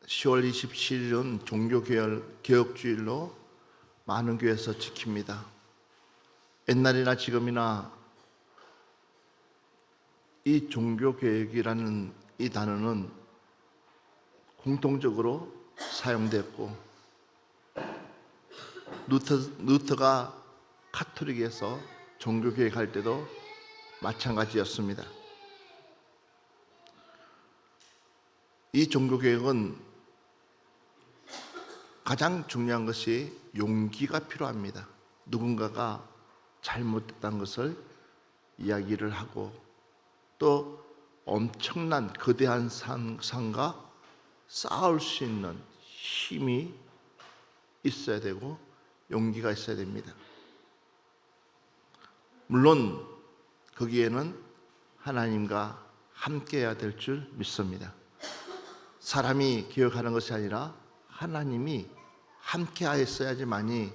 10월 27일은 종교개혁주일로 많은 교회에서 지킵니다. 옛날이나 지금이나 이 종교개혁이라는 이 단어는 공통적으로 사용됐고, 루터가 카톨릭에서 종교개혁할 때도 마찬가지였습니다. 이 종교개혁은 가장 중요한 것이 용기가 필요합니다. 누군가가 잘못됐다는 것을 이야기를 하고, 또 엄청난 거대한 상과 싸울 수 있는 힘이 있어야 되고 용기가 있어야 됩니다. 물론 거기에는 하나님과 함께해야 될 줄 믿습니다. 사람이 기억하는 것이 아니라 하나님이 함께하였어야지만이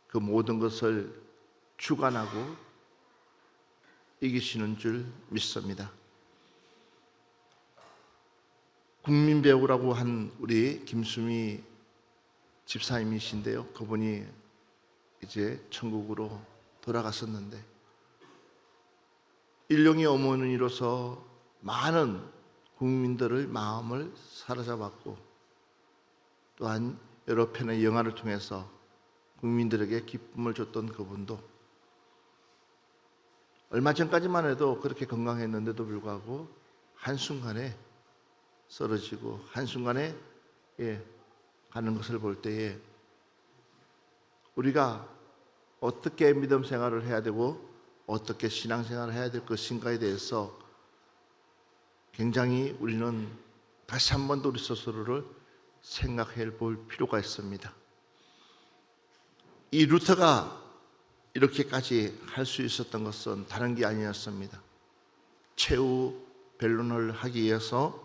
그 모든 것을 주관하고 이기시는 줄 믿습니다. 국민배우라고 한 우리 김수미 집사님이신데요, 그분이 이제 천국으로 돌아갔었는데, 일용의 어머니로서 많은 국민들의 마음을 사로잡았고, 또한 여러 편의 영화를 통해서 국민들에게 기쁨을 줬던 그분도 얼마 전까지만 해도 그렇게 건강했는데도 불구하고 한순간에 쓰러지고 한순간에 가는 것을 볼 때에 우리가 어떻게 믿음 생활을 해야 되고 어떻게 신앙 생활을 해야 될 것인가에 대해서 굉장히 우리는 다시 한 번 더 우리 스스로를 생각해 볼 필요가 있습니다. 이 루터가 이렇게까지 할 수 있었던 것은 다른 게 아니었습니다. 최후 변론을 하기 위해서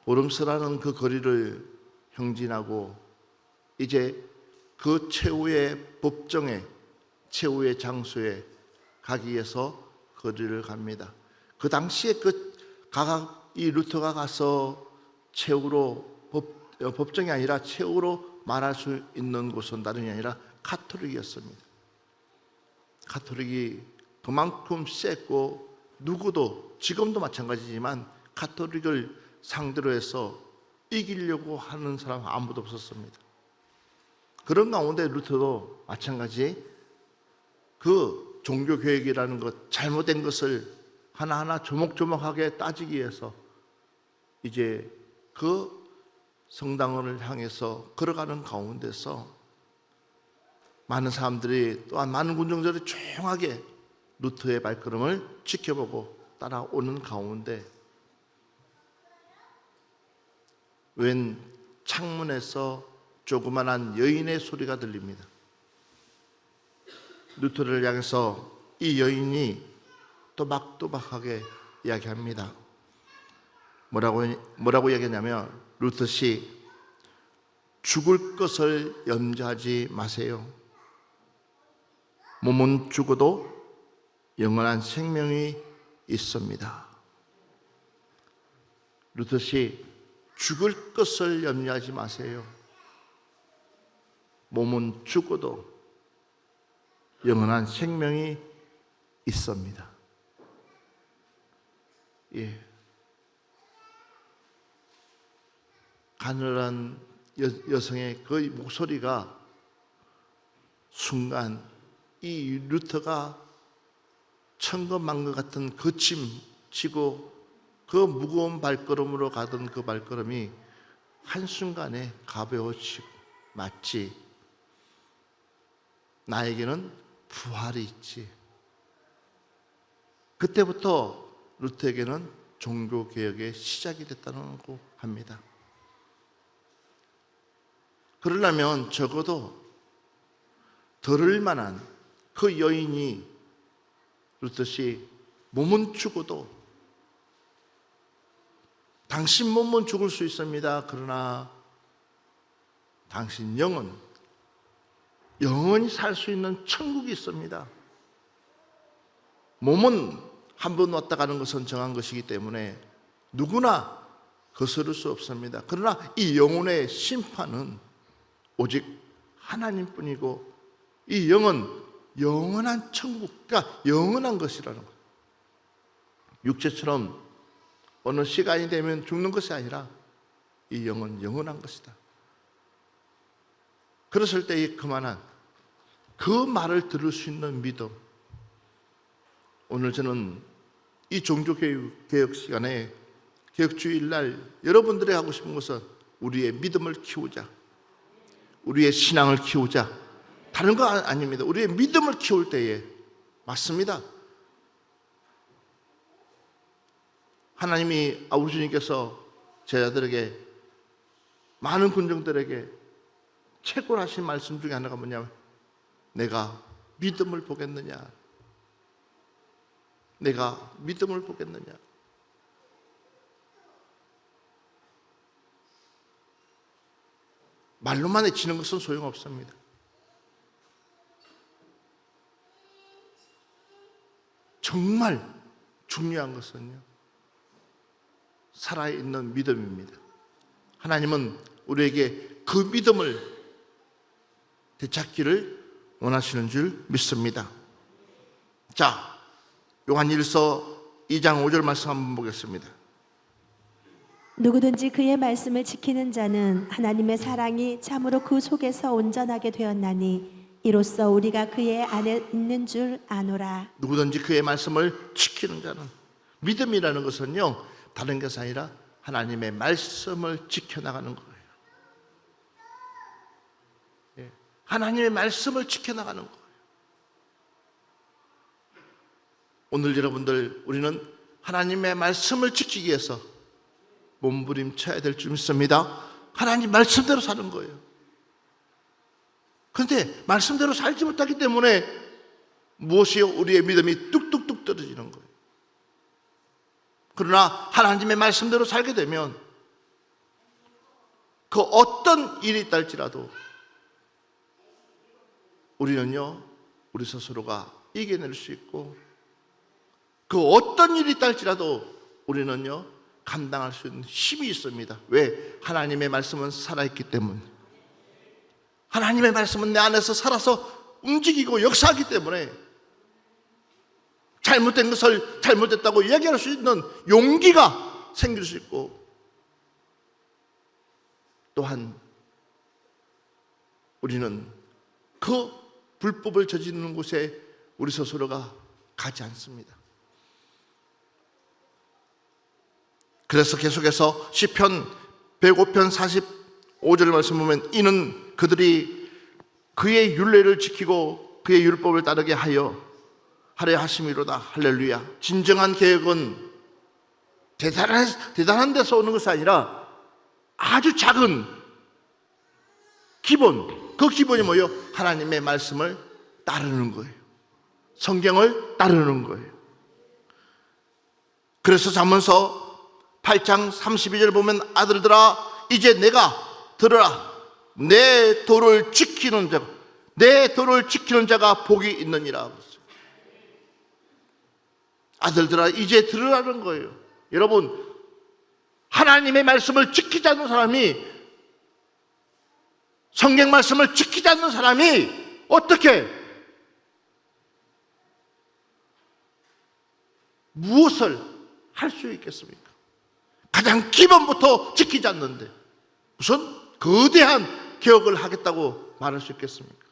보름스라는 그 거리를 행진하고, 이제 그 최후의 법정에, 최후의 장소에 가기 위해서 거리를 갑니다. 그 당시에 이 루터가 가서 최후로 법정이 아니라 최후로 말할 수 있는 곳은 다름이 아니라 카톨릭이었습니다. 카톨릭이 그만큼 셌고, 누구도 지금도 마찬가지지만 카톨릭을 상대로 해서 이기려고 하는 사람 아무도 없었습니다. 그런 가운데 루터도 마찬가지 그 종교개혁이라는 것, 잘못된 것을 하나하나 조목조목하게 따지기 위해서 이제 그 성당을 향해서 걸어가는 가운데서 많은 사람들이, 또한 많은 군중들이 조용하게 루터의 발걸음을 지켜보고 따라오는 가운데 웬 창문에서 조그만한 여인의 소리가 들립니다. 루터를 향해서 이 여인이 또박또박하게 이야기합니다. 뭐라고 이야기하냐면, 루터씨, 죽을 것을 염려하지 마세요. 몸은 죽어도 영원한 생명이 있습니다. 루터씨, 죽을 것을 염려하지 마세요. 몸은 죽어도 영원한 생명이 있습니다. 가늘한 여성의 그 목소리가 순간 이 루터가 천근만근 같은 거침지고 그 무거운 발걸음으로 가던 그 발걸음이 한순간에 가벼워지고, 마치 나에게는 부활이 있지. 그때부터 루터에게는 종교개혁의 시작이 됐다고 합니다. 그러려면 적어도 들을 만한 그 여인이 루터씨, 몸은 죽어도, 당신 몸은 죽을 수 있습니다. 그러나 당신 영은 영원히 살 수 있는 천국이 있습니다. 몸은 한 번 왔다 가는 것은 정한 것이기 때문에 누구나 거스를 수 없습니다. 그러나 이 영혼의 심판은 오직 하나님뿐이고 이 영은 영원한 천국, 그러니까 영원한 것이라는 거예요. 육체처럼 어느 시간이 되면 죽는 것이 아니라 이 영은 영원한 것이다. 그랬을 때에 그만한 그 말을 들을 수 있는 믿음. 오늘 저는 이 종교개혁 시간에 개혁주일날 여러분들이 하고 싶은 것은 우리의 믿음을 키우자, 우리의 신앙을 키우자. 다른 거 아닙니다. 우리의 믿음을 키울 때에 맞습니다. 하나님이 우리 주님께서 제자들에게, 많은 군중들에게 채권하신 말씀 중에 하나가 뭐냐면 내가 믿음을 보겠느냐, 내가 믿음을 보겠느냐. 말로만 해치는 것은 소용없습니다. 정말 중요한 것은요, 살아있는 믿음입니다. 하나님은 우리에게 그 믿음을 되찾기를 원하시는 줄 믿습니다. 자, 요한일서 2장 5절 말씀 한번 보겠습니다. 누구든지 그의 말씀을 지키는 자는 하나님의 사랑이 참으로 그 속에서 온전하게 되었나니 이로써 우리가 그의 안에 있는 줄 아노라. 누구든지 그의 말씀을 지키는 자는, 믿음이라는 것은요 다른 것이 아니라 하나님의 말씀을 지켜나가는 거예요. 하나님의 말씀을 지켜나가는 거예요. 오늘 여러분들, 우리는 하나님의 말씀을 지키기 위해서 몸부림쳐야 될 줄 믿습니다. 하나님 말씀대로 사는 거예요. 그런데 말씀대로 살지 못하기 때문에 무엇이요? 우리의 믿음이 뚝뚝뚝 떨어지는 거예요. 그러나 하나님의 말씀대로 살게 되면 그 어떤 일이 있다 할지라도 우리는요, 우리 스스로가 이겨낼 수 있고, 그 어떤 일이 있다 할지라도 우리는요 감당할 수 있는 힘이 있습니다. 왜? 하나님의 말씀은 살아있기 때문에. 하나님의 말씀은 내 안에서 살아서 움직이고 역사하기 때문에 잘못된 것을 잘못됐다고 이야기할 수 있는 용기가 생길 수 있고, 또한 우리는 그 불법을 저지르는 곳에 우리 스스로가 가지 않습니다. 그래서 계속해서 시편 105편 45절 말씀 보면 이는 그들이 그의 율례를 지키고 그의 율법을 따르게 하려 하심이로다. 할렐루야. 진정한 개혁은 대단한 데서 오는 것이 아니라 아주 작은 기본, 그 기본이 뭐예요? 하나님의 말씀을 따르는 거예요. 성경을 따르는 거예요. 그래서 잠언서 8장 32절 보면 아들들아 이제 내가 들으라. 내 도를 지키는 자, 내 도를 지키는 자가 복이 있느니라. 아들들아 이제 들으라는 거예요. 여러분, 하나님의 말씀을 지키지 않는 사람이, 성경 말씀을 지키지 않는 사람이 어떻게 무엇을 할 수 있겠습니까? 가장 기본부터 지키지 않는데 무슨 거대한 개혁을 하겠다고 말할 수 있겠습니까?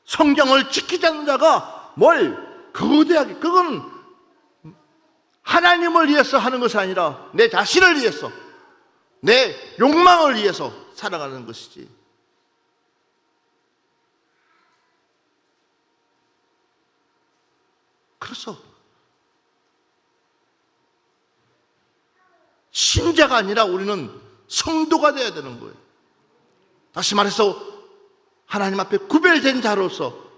성경을 지키지 않는 자가 뭘 거대하게, 그건 하나님을 위해서 하는 것이 아니라 내 자신을 위해서, 내 욕망을 위해서 살아가는 것이지. 그래서 신자가 아니라 우리는 성도가 되어야 되는 거예요. 다시 말해서 하나님 앞에 구별된 자로서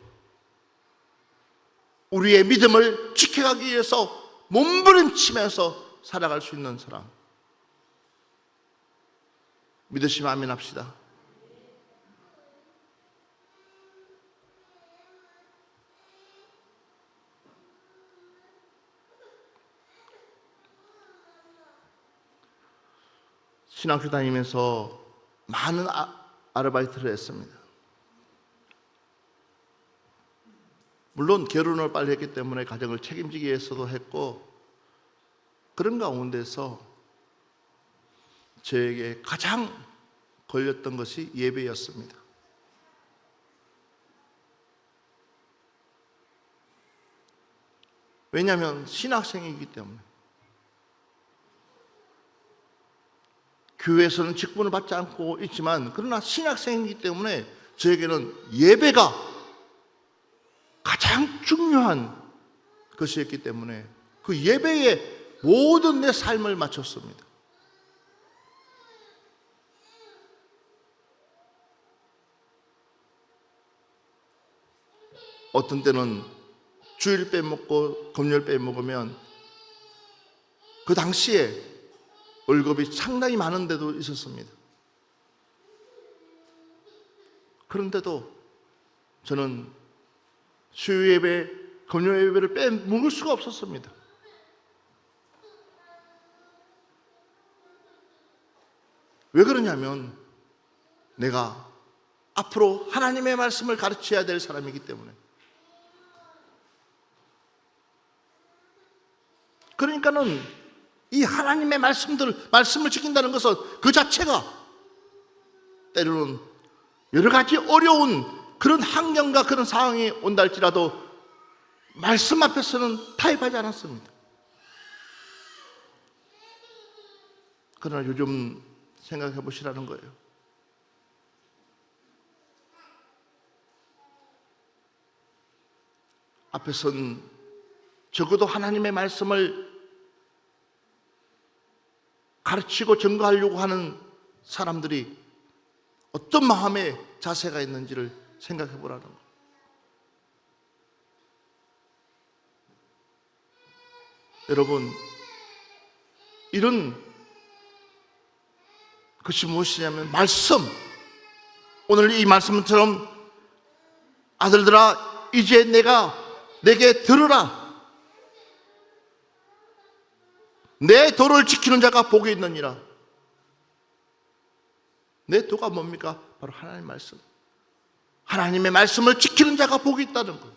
우리의 믿음을 지켜가기 위해서 몸부림치면서 살아갈 수 있는 사람. 믿으시면 아멘 합시다. 신학교 다니면서 많은 아르바이트를 했습니다. 물론 결혼을 빨리 했기 때문에 가정을 책임지기 위해서도 했고, 그런 가운데서 저에게 가장 걸렸던 것이 예배였습니다. 왜냐하면 신학생이기 때문에. 교회에서는 직분을 받지 않고 있지만, 그러나 신학생이기 때문에 저에게는 예배가 가장 중요한 것이었기 때문에 그 예배에 모든 내 삶을 바쳤습니다. 어떤 때는 주일 빼먹고 금요일 빼먹으면 그 당시에 월급이 상당히 많은 데도 있었습니다. 그런데도 저는 수요 예배, 금요 예배를 빼먹을 수가 없었습니다. 왜 그러냐면 내가 앞으로 하나님의 말씀을 가르쳐야 될 사람이기 때문에. 그러니까는 이 하나님의 말씀을 지킨다는 것은 그 자체가 때로는 여러 가지 어려운 그런 환경과 그런 상황이 온다 할지라도 말씀 앞에서는 타협하지 않았습니다. 그러나 요즘 생각해 보시라는 거예요. 앞에선 적어도 하나님의 말씀을 가르치고 증거하려고 하는 사람들이 어떤 마음의 자세가 있는지를 생각해 보라는 거예요. 여러분, 이런 것이 무엇이냐면 말씀. 오늘 이 말씀처럼 아들들아 이제 내게 들으라. 내 도를 지키는 자가 복이 있느니라. 내 도가 뭡니까? 바로 하나님의 말씀. 하나님의 말씀을 지키는 자가 복이 있다는 것.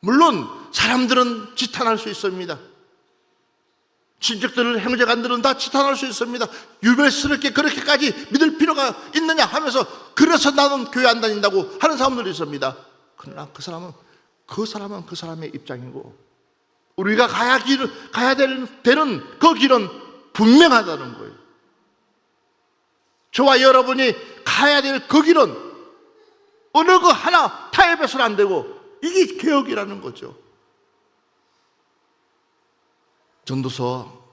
물론 사람들은 지탄할 수 있습니다. 친척들은 형제간들은 다 지탄할 수 있습니다. 유별스럽게 그렇게까지 믿을 필요가 있느냐 하면서 그래서 나는 교회 안 다닌다고 하는 사람들이 있습니다. 그러나 그 사람은 그 사람의 입장이고 우리가 가야 되는 그 길은 분명하다는 거예요. 저와 여러분이 가야 될 그 길은 어느 거 하나 타협해서는 안 되고 이게 개혁이라는 거죠. 전도서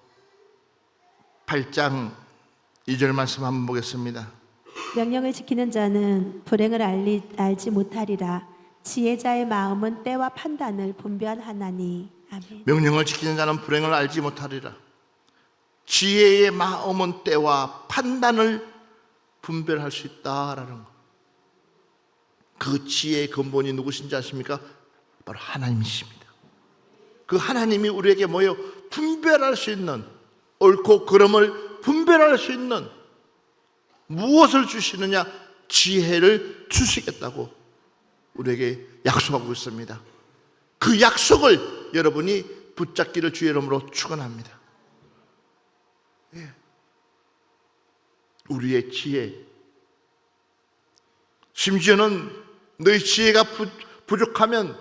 8장 2절 말씀 한번 보겠습니다. 명령을 지키는 자는 불행을 알지 못하리라. 지혜자의 마음은 때와 판단을 분별하나니. 아멘. 명령을 지키는 자는 불행을 알지 못하리라. 지혜의 마음은 때와 판단을 분별할 수 있다라는 것. 그 지혜의 근본이 누구신지 아십니까? 바로 하나님이십니다. 그 하나님이 우리에게 뭐예요? 분별할 수 있는, 옳고 그름을 분별할 수 있는 무엇을 주시느냐? 지혜를 주시겠다고 우리에게 약속하고 있습니다. 그 약속을 여러분이 붙잡기를 주의 이름으로 축원합니다. 우리의 지혜, 심지어는 너희 지혜가 부족하면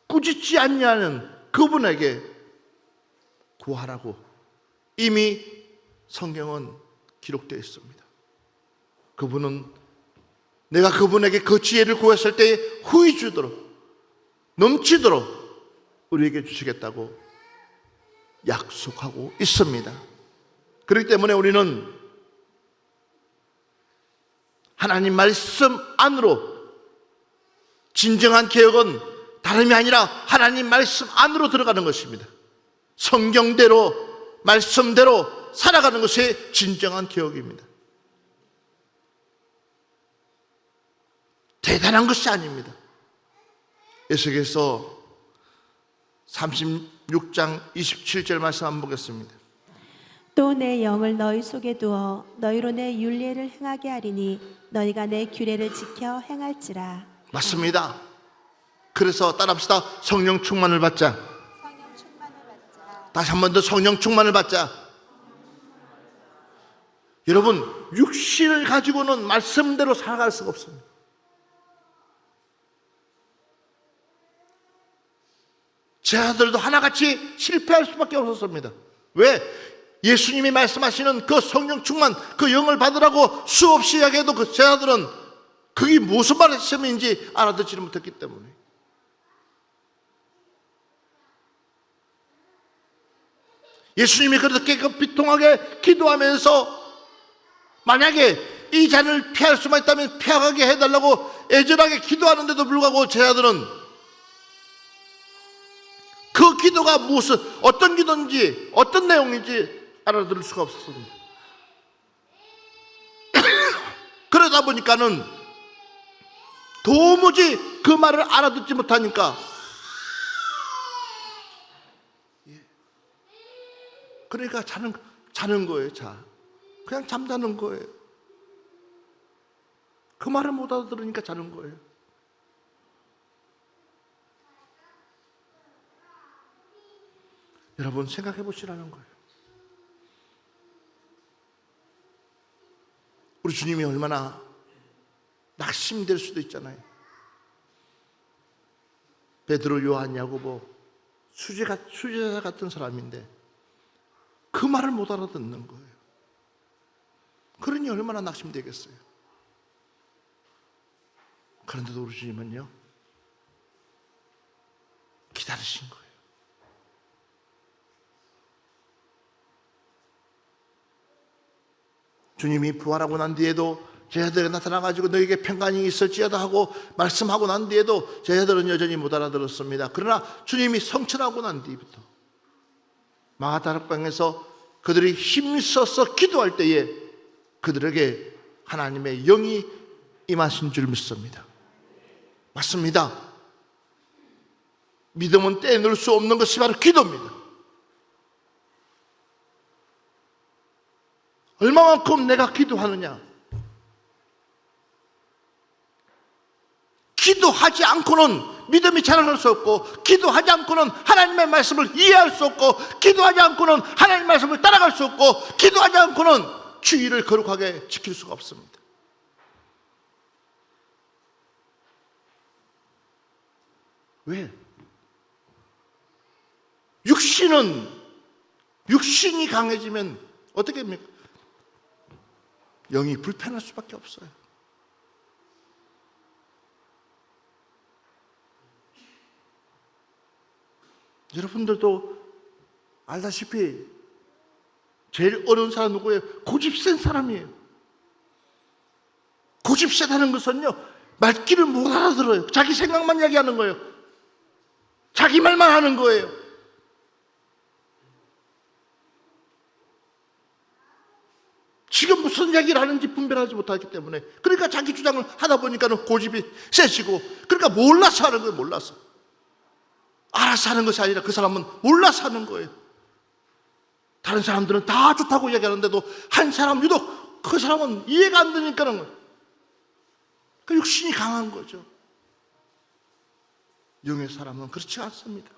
꾸짖지 않냐는 그분에게 구하라고 이미 성경은 기록되어 있습니다. 그분은 내가 그분에게 그 지혜를 구했을 때에 후히 주도록, 넘치도록 우리에게 주시겠다고 약속하고 있습니다. 그렇기 때문에 우리는 하나님 말씀 안으로, 진정한 개혁은 다름이 아니라 하나님 말씀 안으로 들어가는 것입니다. 성경대로, 말씀대로 살아가는 것이 진정한 개혁입니다. 대단한 것이 아닙니다. 에스겔서 36장 27절 말씀 한번 보겠습니다. 또 내 영을 너희 속에 두어 너희로 내 윤례를 행하게 하리니 너희가 내 규례를 지켜 행할지라. 맞습니다. 그래서 따라합시다. 성령 충만을 받자. 성령 충만을 받자. 다시 한 번 더 성령 충만을 받자. 여러분, 육신을 가지고는 말씀대로 살아갈 수가 없습니다. 제 아들도 하나같이 실패할 수밖에 없었습니다. 왜? 예수님이 말씀하시는 그 성령 충만, 그 영을 받으라고 수없이 이야기해도 그 제 아들은 그게 무슨 말씀인지 알아듣지를 못했기 때문에. 예수님이 그렇게 비통하게 기도하면서 만약에 이 잔을 피할 수만 있다면 피하게 해달라고 애절하게 기도하는데도 불구하고 제 아들은 그 기도가 무슨 어떤 기도인지 어떤 내용인지 알아들을 수가 없었습니다. 그러다 보니까는 도무지 그 말을 알아듣지 못하니까 그러니까 자는 거예요. 그냥 잠자는 거예요. 그 말을 못 알아들으니까 자는 거예요. 여러분 생각해 보시라는 거예요. 우리 주님이 얼마나 낙심될 수도 있잖아요. 베드로, 요한, 야고보 수제자 같은 사람인데 그 말을 못 알아듣는 거예요. 그러니 얼마나 낙심되겠어요. 그런데도 우리 주님은요 기다리신 거예요. 주님이 부활하고 난 뒤에도 제 아들이 나타나가지고 너에게 평강이 있을지어다 하고 말씀하고 난 뒤에도 제 아들은 여전히 못 알아들었습니다. 그러나 주님이 성천하고 난 뒤부터 마가다락방에서 그들이 힘써서 기도할 때에 그들에게 하나님의 영이 임하신 줄 믿습니다. 맞습니다. 믿음은 떼놓을 수 없는 것이 바로 기도입니다. 얼마만큼 내가 기도하느냐. 기도하지 않고는 믿음이 자라날 수 없고, 기도하지 않고는 하나님의 말씀을 이해할 수 없고, 기도하지 않고는 하나님의 말씀을 따라갈 수 없고, 기도하지 않고는 주의를 거룩하게 지킬 수가 없습니다. 왜? 육신이 강해지면 어떻게 합니까? 영이 불편할 수밖에 없어요. 여러분들도 알다시피 제일 어려운 사람 누구예요? 고집센 사람이에요. 고집세다는 것은요, 말귀를 못 알아들어요. 자기 생각만 얘기하는 거예요. 자기 말만 하는 거예요. 지금 무슨 얘기를 하는지 분별하지 못하기 때문에, 그러니까 자기 주장을 하다 보니까는 고집이 세지고, 그러니까 몰라서 하는 거예요. 몰라서. 알아서 하는 것이 아니라 그 사람은 몰라서 하는 거예요. 다른 사람들은 다 좋다고 얘기하는데도 한 사람 유독 그 사람은 이해가 안 되니까는 그 육신이 강한 거죠. 영의 사람은 그렇지 않습니다.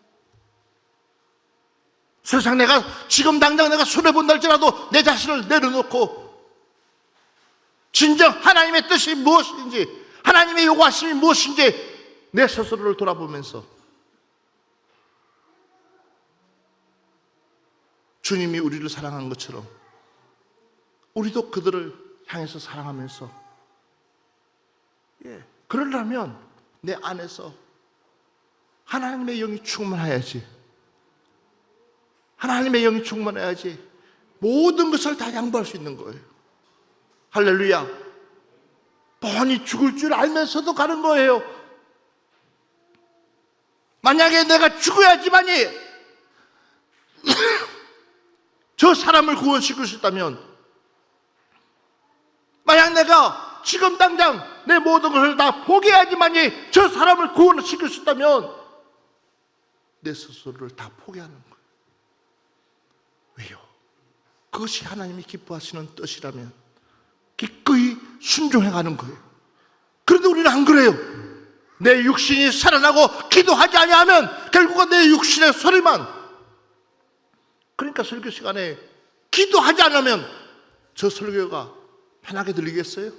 세상 내가 지금 당장 내가 손해본다 할지라도 내 자신을 내려놓고 진정 하나님의 뜻이 무엇인지, 하나님의 요구하심이 무엇인지 내 스스로를 돌아보면서 주님이 우리를 사랑한 것처럼 우리도 그들을 향해서 사랑하면서, 그러려면 내 안에서 하나님의 영이 충만해야지. 하나님의 영이 충만해야지 모든 것을 다 양보할 수 있는 거예요. 할렐루야. 뻔히 죽을 줄 알면서도 가는 거예요. 만약에 내가 죽어야지만이 저 사람을 구원시킬 수 있다면, 만약 내가 지금 당장 내 모든 것을 다 포기해야지만이 저 사람을 구원시킬 수 있다면 내 스스로를 다 포기하는 거예요. 왜요? 그것이 하나님이 기뻐하시는 뜻이라면 기꺼이 순종해가는 거예요. 그런데 우리는 안 그래요. 내 육신이 살아나고 기도하지 아니하면 결국은 내 육신의 소리만. 그러니까 설교 시간에 기도하지 않으면 저 설교가 편하게 들리겠어요?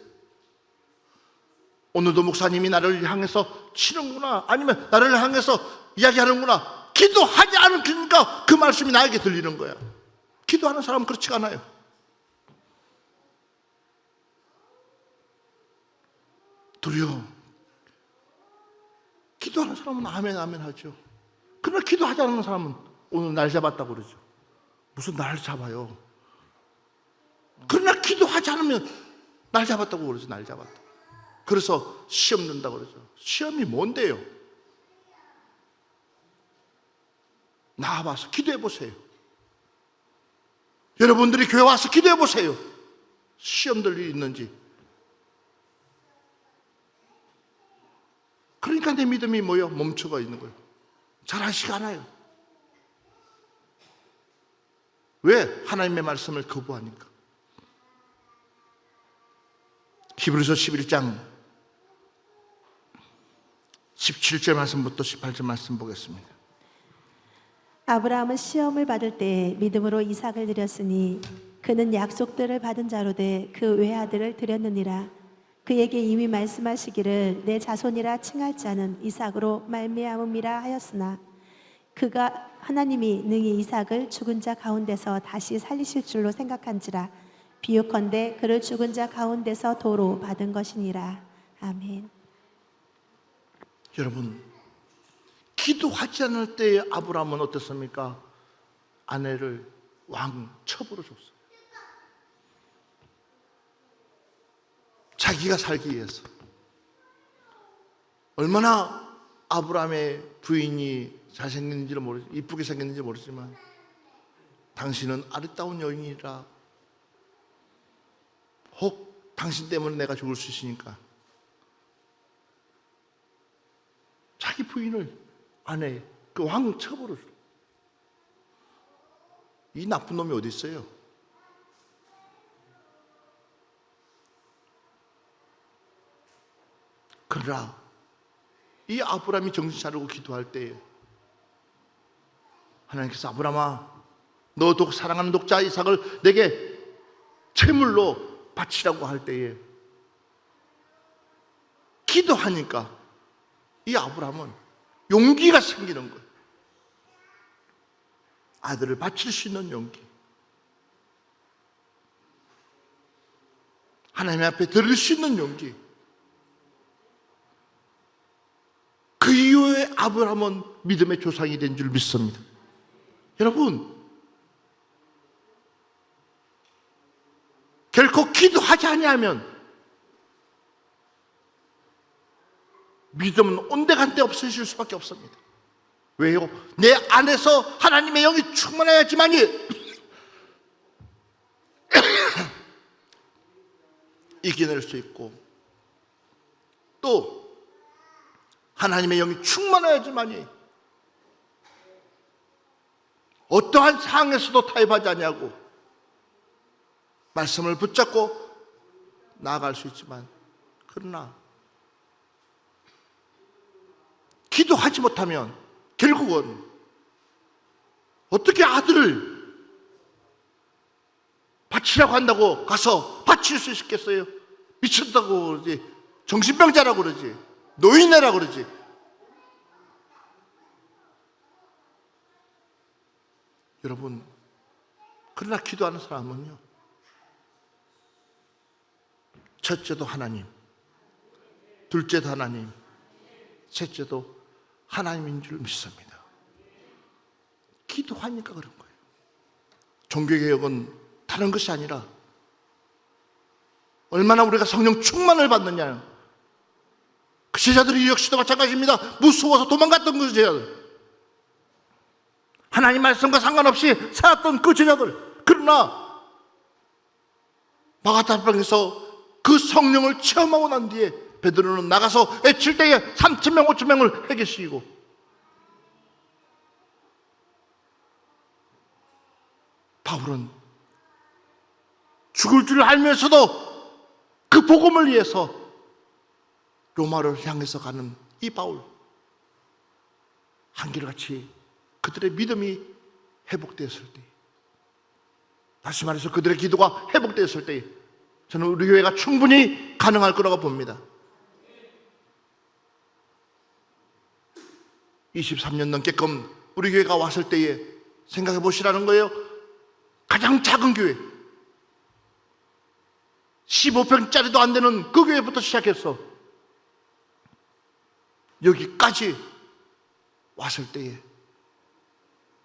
오늘도 목사님이 나를 향해서 치는구나, 아니면 나를 향해서 이야기하는구나. 기도하지 않으니까 그 말씀이 나에게 들리는 거야. 기도하는 사람은 그렇지가 않아요. 도리어 기도하는 사람은 아멘 아멘 하죠. 그러나 기도하지 않는 사람은 오늘 날 잡았다고 그러죠. 무슨 날 잡아요? 그러나 기도하지 않으면 날 잡았다고 그러죠. 날 잡았다. 그래서 시험 든다고 그러죠. 시험이 뭔데요? 나와봐서 기도해 보세요. 여러분들이 교회 와서 기도해 보세요. 시험 들 일이 있는지. 그러니까 내 믿음이 뭐요? 멈춰가 있는 거예요. 잘하시가 않아요. 왜? 하나님의 말씀을 거부하니까. 히브리서 11장 17절 말씀부터 18절 말씀 보겠습니다. 아브라함은 시험을 받을 때 믿음으로 이삭을 드렸으니 그는 약속들을 받은 자로 돼 그 외아들을 드렸느니라. 그에게 이미 말씀하시기를 내 자손이라 칭할 자는 이삭으로 말미암음이라 하였으나 그가 하나님이 능히 이삭을 죽은 자 가운데서 다시 살리실 줄로 생각한지라. 비유컨대 그를 죽은 자 가운데서 도로 받은 것이니라. 아멘. 여러분, 기도하지 않을 때의 아브라함은 어땠습니까? 아내를 왕첩으로 줬어요. 자기가 살기 위해서. 얼마나 아브라함의 부인이 잘생겼는지를 모르지, 이쁘게 생겼는지 모르지만 당신은 아름다운 여인이라, 혹 당신 때문에 내가 죽을 수 있으니까 자기 부인을 아내, 그 왕첩으로 줘. 이 나쁜 놈이 어디 있어요? 그러나 이 아브라함이 정신 차리고 기도할 때 하나님께서 아브라함아, 너 사랑하는 독자 이삭을 내게 제물로 바치라고 할 때에 기도하니까 이 아브라함은 용기가 생기는 거예요. 아들을 바칠 수 있는 용기, 하나님 앞에 드릴 수 있는 용기. 그 이후에 아브라함은 믿음의 조상이 된 줄 믿습니다. 여러분, 결코 기도하지 아니하면 믿음은 온데간데 없어질 수밖에 없습니다. 왜요? 내 안에서 하나님의 영이 충만해야지만이 이겨낼 수 있고, 또 하나님의 영이 충만해야지만이 어떠한 상황에서도 타협하지 아니하고 말씀을 붙잡고 나아갈 수 있지만, 그러나 기도하지 못하면 결국은 어떻게 아들을 바치라고 한다고 가서 바칠 수 있겠어요? 미쳤다고 그러지, 정신병자라고 그러지, 노인네라고 그러지. 여러분, 그러나 기도하는 사람은요, 첫째도 하나님, 둘째도 하나님, 셋째도 하나님인 줄 믿습니다. 기도하니까 그런 거예요. 종교개혁은 다른 것이 아니라 얼마나 우리가 성령 충만을 받느냐. 그 제자들이 역시도 마찬가지입니다. 무서워서 도망갔던 그 제자들, 하나님 말씀과 상관없이 살았던 그 제자들. 그러나 마가다락방에서 그 성령을 체험하고 난 뒤에 베드로는 나가서 외칠 때에 3,000명 5,000명을 해계시키고, 바울은 죽을 줄 알면서도 그 복음을 위해서 로마를 향해서 가는 이 바울, 한결같이 그들의 믿음이 회복되었을 때, 다시 말해서 그들의 기도가 회복되었을 때, 저는 우리 교회가 충분히 가능할 거라고 봅니다. 23년 넘게끔 우리 교회가 왔을 때에 생각해 보시라는 거예요. 가장 작은 교회, 15평짜리도 안 되는 그 교회부터 시작해서 여기까지 왔을 때에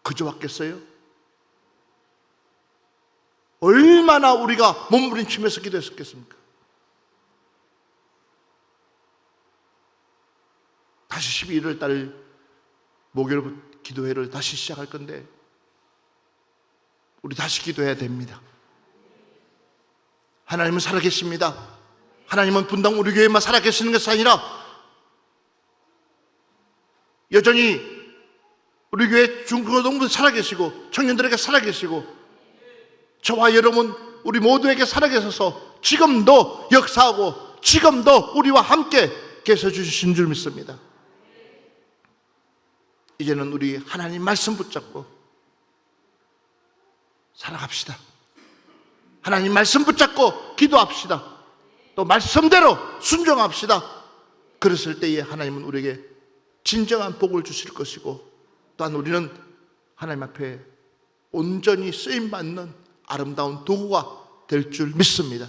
그저 왔겠어요? 얼마나 우리가 몸부림치면서 기도했었겠습니까? 다시 12월 달 목요일 기도회를 다시 시작할 건데 우리 다시 기도해야 됩니다. 하나님은 살아계십니다. 하나님은 분당 우리 교회만 살아계시는 것이 아니라 여전히 우리 교회 중고등부 살아계시고 청년들에게 살아계시고 저와 여러분 우리 모두에게 살아계셔서 지금도 역사하고 지금도 우리와 함께 계셔 주신 줄 믿습니다. 이제는 우리 하나님 말씀 붙잡고 살아갑시다. 하나님 말씀 붙잡고 기도합시다. 또 말씀대로 순종합시다. 그랬을 때에 하나님은 우리에게 진정한 복을 주실 것이고 또한 우리는 하나님 앞에 온전히 쓰임받는 아름다운 도구가 될 줄 믿습니다.